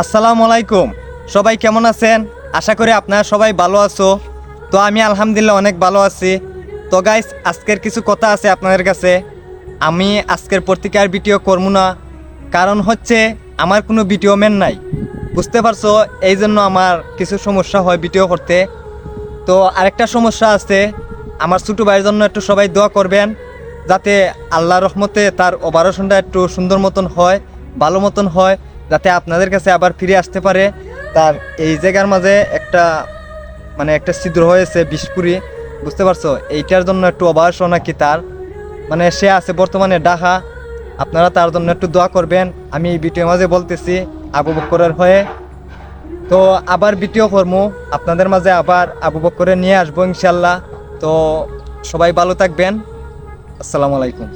আসসালামু আলাইকুম। সবাই কেমন আছেন? আশা করি আপনারা সবাই ভালো আছো। তো আমি আলহামদুলিল্লাহ অনেক ভালো আছি। তো গাইস, আজকের কিছু কথা আছে আপনাদের কাছে। আমি আজকের পত্রিকার ভিডিও করবো না, কারণ হচ্ছে আমার কোনো ভিডিও ম্যান নাই, বুঝতে পারছো? এই জন্য আমার কিছু সমস্যা হয় ভিডিও করতে। তো আরেকটা সমস্যা আছে, আমার ছোটো ভাইয়ের জন্য একটু সবাই দোয়া করবেন, যাতে আল্লাহর রহমতে তার অপারেশনটা একটু সুন্দর মতন হয়, ভালো মতন হয়, যাতে আপনাদের কাছে আবার ফিরে আসতে পারে। তার এই জায়গার মাঝে একটা একটা ছিদ্র হয়েছে বিষপুরি, বুঝতে পারছো? এইটার জন্য একটু অপারেশন নাকি তার, সে আছে বর্তমানে ঢাকা। আপনারা তার জন্য একটু দোয়া করবেন, আমি এই ভিডিওর মাঝে বলতেছি আবু বকরের হয়ে। তো আবার ভিডিও করবো আপনাদের মাঝে, আবার আবু বকরে নিয়ে আসবো ইনশাল্লাহ। তো সবাই ভালো থাকবেন। আসসালামু আলাইকুম।